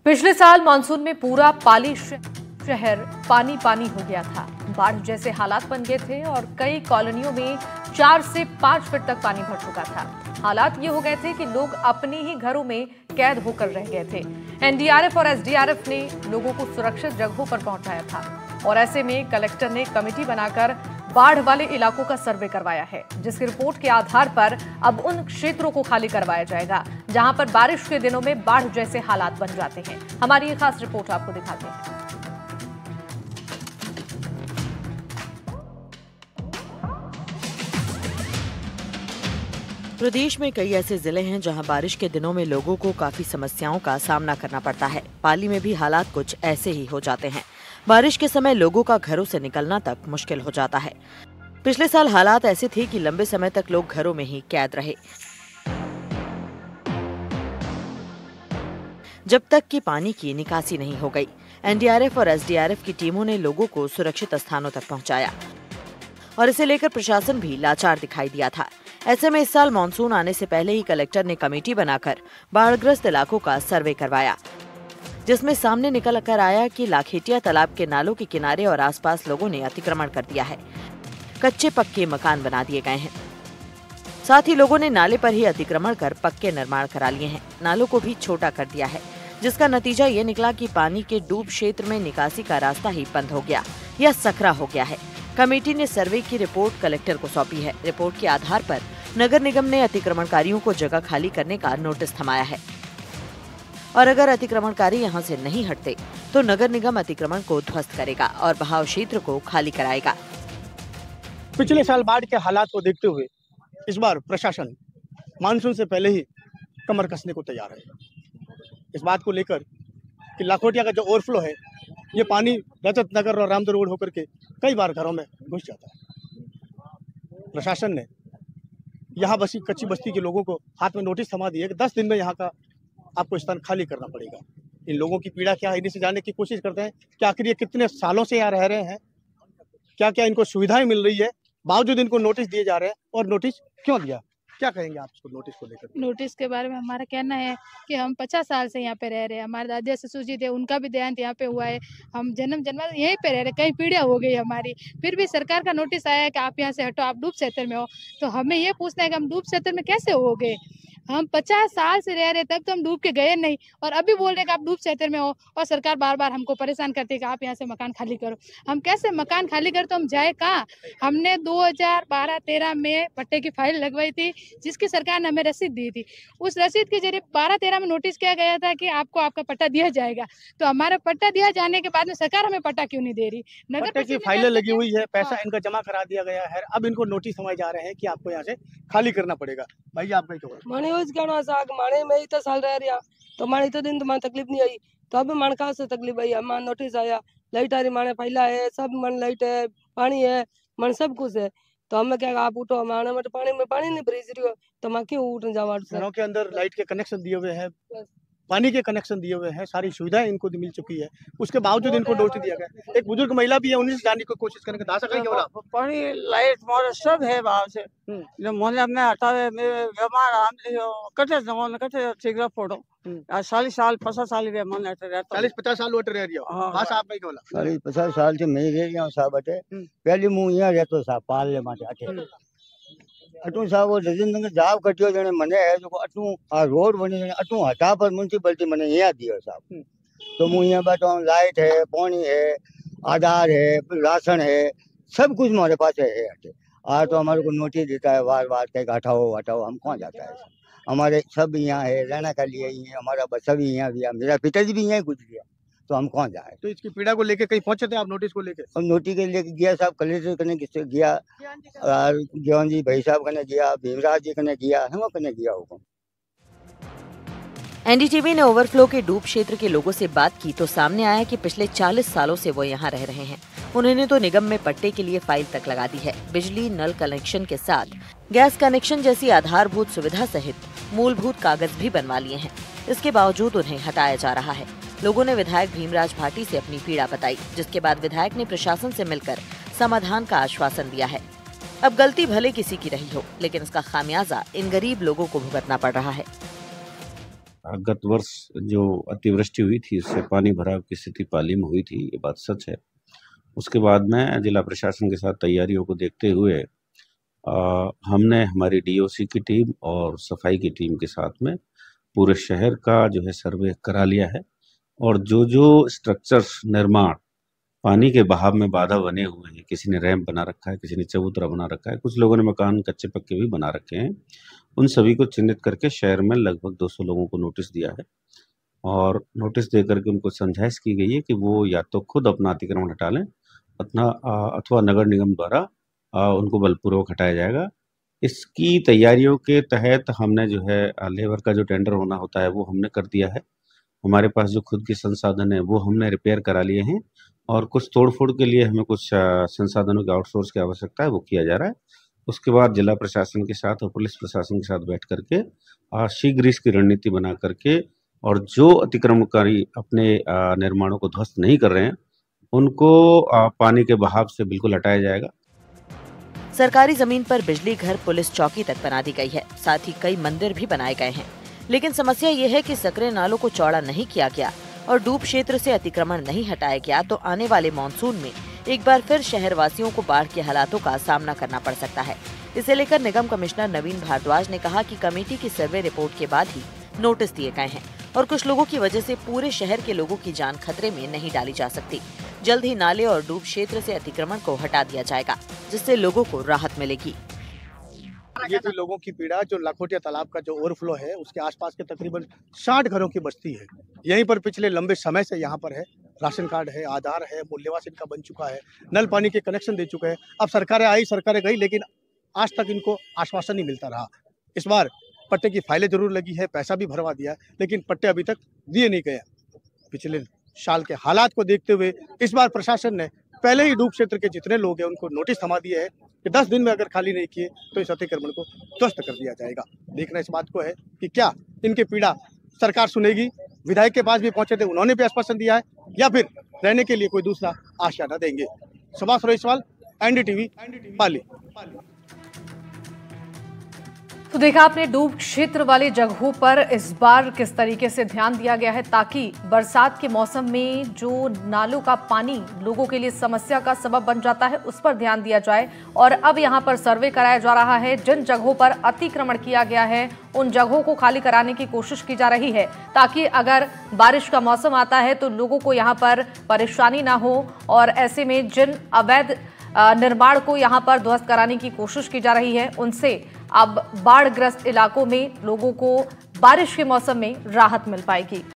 पिछले साल मानसून में पूरा पाली शहर पानी पानी हो गया था। बाढ़ जैसे हालात बन गए थे और कई कॉलोनियों में 4 से 5 फीट तक पानी भर चुका था। हालात ये हो गए थे कि लोग अपने ही घरों में कैद होकर रह गए थे। एनडीआरएफ और एसडीआरएफ ने लोगों को सुरक्षित जगहों पर पहुंचाया था और ऐसे में कलेक्टर ने कमेटी बनाकर बाढ़ वाले इलाकों का सर्वे करवाया है, जिसकी रिपोर्ट के आधार पर अब उन क्षेत्रों को खाली करवाया जाएगा जहां पर बारिश के दिनों में बाढ़ जैसे हालात बन जाते हैं। हमारी ये खास रिपोर्ट आपको दिखाते हैं। प्रदेश में कई ऐसे जिले हैं जहां बारिश के दिनों में लोगों को काफी समस्याओं का सामना करना पड़ता है। पाली में भी हालात कुछ ऐसे ही हो जाते हैं। बारिश के समय लोगों का घरों से निकलना तक मुश्किल हो जाता है। पिछले साल हालात ऐसे थे कि लंबे समय तक लोग घरों में ही कैद रहे, जब तक कि पानी की निकासी नहीं हो गई। एनडीआरएफ और एसडीआरएफ की टीमों ने लोगों को सुरक्षित स्थानों तक पहुंचाया और इसे लेकर प्रशासन भी लाचार दिखाई दिया था। ऐसे में इस साल मानसून आने से पहले ही कलेक्टर ने कमेटी बनाकर बाढ़ग्रस्त इलाकों का सर्वे करवाया, जिसमें सामने निकल कर आया कि लाखेटिया तालाब के नालों के किनारे और आसपास लोगों ने अतिक्रमण कर दिया है। कच्चे पक्के मकान बना दिए गए हैं। साथ ही लोगों ने नाले पर ही अतिक्रमण कर पक्के निर्माण करा लिए हैं। नालों को भी छोटा कर दिया है, जिसका नतीजा ये निकला कि पानी के डूब क्षेत्र में निकासी का रास्ता ही बंद हो गया या सकरा हो गया है। कमेटी ने सर्वे की रिपोर्ट कलेक्टर को सौंपी है। रिपोर्ट के आधार पर नगर निगम ने अतिक्रमणकारियों को जगह खाली करने का नोटिस थमाया है और अगर अतिक्रमणकारी यहां से नहीं हटते तो नगर निगम अतिक्रमण को ध्वस्त करेगा और बहाव क्षेत्र को खाली कराएगा। पिछले साल बाढ़ के हालात को देखते हुए इस बार प्रशासन मानसून से पहले ही कमर कसने को तैयार है। इस बात को लेकर कि लाखोटिया का जो ओवरफ्लो है, ये पानी रजत नगर और रामदो रोड होकर के कई बार घरों में घुस जाता है। प्रशासन ने यहाँ बसी कच्ची बस्ती के लोगों को हाथ में नोटिस थमा दिया कि 10 दिन में यहाँ का आपको स्थान खाली करना पड़ेगा। इन लोगों की पीड़ा क्या है, इन्हीं से जानने की कोशिश करते हैं कि आखिर ये कितने सालों से यहाँ रह रहे हैं, क्या क्या इनको सुविधाएं मिल रही है, बावजूद इनको नोटिस दिए जा रहे हैं, और नोटिस क्यों दिया, क्या कहेंगे आप इसको नोटिस को लेकर? नोटिस के बारे में हमारा कहना है कि हम 50 साल से यहाँ पे रह रहे हैं। हमारे दादा ससुर जी थे, उनका भी देहांत यहाँ पे हुआ है। हम जन्म यहीं पे रह रहे, कई पीढ़ियाँ हो गई हमारी, फिर भी सरकार का नोटिस आया है कि आप यहाँ से हटो, आप डूब क्षेत्र में हो। तो हमें ये पूछना है कि हम डूब क्षेत्र में कैसे हो गए? हम 50 साल से रह रहे, तब तो हम डूब के गए नहीं, और अभी बोल रहे कि आप डूब क्षेत्र में हो, और सरकार बार बार हमको परेशान करती है कि आप यहाँ से मकान खाली करो। हम कैसे मकान खाली करें? तो हम जाए कहाँ? हमने 2012-13 में पट्टे की फाइल लगवाई थी, जिसकी सरकार ने हमें रसीद दी थी। उस रसीद के जरिए 12-13 में नोटिस किया गया था कि आपको आपका पट्टा दिया जाएगा। तो हमारा पट्टा दिया जाने के बाद में सरकार हमें पट्टा क्यों नहीं दे रही? नगर की फाइलें लगी हुई है, पैसा इनका जमा करा दिया गया है, अब इनको नोटिस समझ जा रहे हैं कि आपको यहाँ से खाली करना पड़ेगा। भाई आपका क्या कहना साग माने में ही तो साल रह रहा, तो माने तो दिन तो माने तकलीफ नहीं आई, तो अब माने कहाँ से तकलीफ आई? हमारा नोटिस आया, लाइट आ रही, माने फैला है, सब मन लाइट है, पानी है, मन सब कुछ है। तो हमें क्या आप उठो, हमारे में तो पानी नहीं भरी रही हो, तो मैं क्यों उठ जावा? घरों के अंदर लाइट के कनेक्शन दिए हुए हैं, पानी के कनेक्शन दिए हुए हैं, सारी सुविधाएं इनको मिल चुकी है, उसके बावजूद इनको नोटिस दिया गया। एक बुजुर्ग महिला भी है, उन्हीं से जानने की कोशिश करेंगे। पानी लाइट मोर सब है बाहर से, जो मोहल्ले में हटावे कटे जमाने कटे शीघ्र फोटो 40 साल 50 साल रे मन 40-50 साल वोट रह रही हो। हां साहब भाई बोला 40-50 साल से मैं रह रहा हूं साहब अटे। पहले मु यहां रहतो साहब पाले माटे अटे अटू साहब वो रजिंद्र जाव कटियो जने मने है जो अटू आ रोड बनी जने अटू हटा पर म्युनिसिपलिटी मने यहां दियो साहब। तो मु यहां बैठा हूं, लाइट है, पानी है, आधार है, राशन है, सब कुछ हमारे पास है अटे। आ तो हमारे को नोटिस देता है बार-बार के हटाओ हटाओ, हम कौन जाता है? हमारे सब यहाँ है, रहना का लिए ही है, हमारा बच्चा भी यहाँ भी है, मेरा पिताजी भी यहाँ गुजर गया, तो हम कौन जाए? तो इसकी पीड़ा को लेके कहीं पहुंचे थे आप नोटिस को लेके? और नोटिस के लेके गया साहब, कलेक्टर कने गया, ज्ञान जी भाई साहब कने गया, भीमराज जी कने गया, हम कने गया हुकुम। एनडीटीवी ने ओवरफ्लो के डूब क्षेत्र के लोगों से बात की तो सामने आया कि पिछले 40 सालों से वो यहाँ रह रहे हैं। उन्होंने तो निगम में पट्टे के लिए फाइल तक लगा दी है। बिजली नल कनेक्शन के साथ गैस कनेक्शन जैसी आधारभूत सुविधा सहित मूलभूत कागज भी बनवा लिए हैं। इसके बावजूद उन्हें हटाया जा रहा है। लोगों ने विधायक भीमराज भाटी से अपनी पीड़ा बताई, जिसके बाद विधायक ने प्रशासन से मिलकर समाधान का आश्वासन दिया है। अब गलती भले किसी की रही हो, लेकिन इसका खामियाजा इन गरीब लोगों को भुगतना पड़ रहा है। गत वर्ष जो अतिवृष्टि हुई थी उससे पानी भराव की स्थिति पाली में हुई थी, ये बात सच है। उसके बाद में जिला प्रशासन के साथ तैयारियों को देखते हुए हमने हमारी डीओसी की टीम और सफाई की टीम के साथ में पूरे शहर का जो है सर्वे करा लिया है, और जो स्ट्रक्चर्स निर्माण पानी के बहाव में बाधा बने हुए हैं, किसी ने रैंप बना रखा है, किसी ने चबूतरा बना रखा है, कुछ लोगों ने मकान कच्चे पक्के भी बना रखे हैं, उन सभी को चिन्हित करके शहर में लगभग 200 लोगों को नोटिस दिया है, और नोटिस दे करके उनको समझाइश की गई है कि वो या तो खुद अपना अतिक्रमण हटा लें अथवा नगर निगम द्वारा उनको बलपूर्वक हटाया जाएगा। इसकी तैयारियों के तहत हमने जो है लेबर का जो टेंडर होना होता है वो हमने कर दिया है। हमारे पास जो खुद के संसाधन है वो हमने रिपेयर करा लिए हैं, और कुछ तोड़फोड़ के लिए हमें कुछ संसाधनों के आउटसोर्स की आवश्यकता है, वो किया जा रहा है। उसके बाद जिला प्रशासन के साथ और पुलिस प्रशासन के साथ बैठ करके शीघ्र इसकी रणनीति बना करके, और जो अतिक्रमणकारी अपने निर्माणों को ध्वस्त नहीं कर रहे हैं उनको पानी के बहाव से बिल्कुल हटाया जाएगा। सरकारी जमीन पर बिजली घर, पुलिस चौकी तक बना दी गई है। साथ ही कई मंदिर भी बनाए गए हैं, लेकिन समस्या ये है कि सकरे नालों को चौड़ा नहीं किया गया और डूब क्षेत्र से अतिक्रमण नहीं हटाया गया तो आने वाले मानसून में एक बार फिर शहर वासियों को बाढ़ के हालातों का सामना करना पड़ सकता है। इसे लेकर निगम कमिश्नर नवीन भारद्वाज ने कहा कि कमेटी की सर्वे रिपोर्ट के बाद ही नोटिस दिए गए हैं, और कुछ लोगों की वजह से पूरे शहर के लोगों की जान खतरे में नहीं डाली जा सकती। जल्द ही नाले और डूब क्षेत्र से अतिक्रमण को हटा दिया जाएगा, जिससे लोगों को राहत मिलेगी। ये भी लोगों की पीड़ा, जो लाखोटिया तालाब का जो ओवरफ्लो है उसके आसपास के तकरीबन 60 घरों की बस्ती है। यहीं पर पिछले लंबे समय से यहाँ पर है, राशन कार्ड है, आधार है, मूल्यवास इनका बन चुका है, नल पानी के कनेक्शन दे चुके हैं। अब सरकारें आई, सरकारें गई, लेकिन आज तक इनको आश्वासन नहीं मिलता रहा। इस बार पट्टे की फाइलें जरूर लगी है, पैसा भी भरवा दिया है, लेकिन पट्टे अभी तक दिए नहीं गए। पिछले साल के हालात को देखते हुए इस बार प्रशासन ने पहले ही डूब क्षेत्र के जितने लोग हैं उनको नोटिस थमा दिए है कि 10 दिन में अगर खाली नहीं किए तो इस अतिक्रमण को ध्वस्त कर दिया जाएगा। देखना इस बात को है कि क्या इनकी पीड़ा सरकार सुनेगी। विधायक के पास भी पहुंचे थे, उन्होंने भी आश्वासन दिया है, या फिर रहने के लिए कोई दूसरा आश्वासन देंगे। सुभाष रोहिसवाल, एनडीटीवी, पाली। तो देखा आपने डूब क्षेत्र वाली जगहों पर इस बार किस तरीके से ध्यान दिया गया है, ताकि बरसात के मौसम में जो नालों का पानी लोगों के लिए समस्या का सबब बन जाता है उस पर ध्यान दिया जाए। और अब यहां पर सर्वे कराया जा रहा है, जिन जगहों पर अतिक्रमण किया गया है उन जगहों को खाली कराने की कोशिश की जा रही है, ताकि अगर बारिश का मौसम आता है तो लोगों को यहाँ पर परेशानी ना हो। और ऐसे में जिन अवैध निर्माण को यहाँ पर ध्वस्त कराने की कोशिश की जा रही है उनसे अब बाढ़ग्रस्त इलाकों में लोगों को बारिश के मौसम में राहत मिल पाएगी।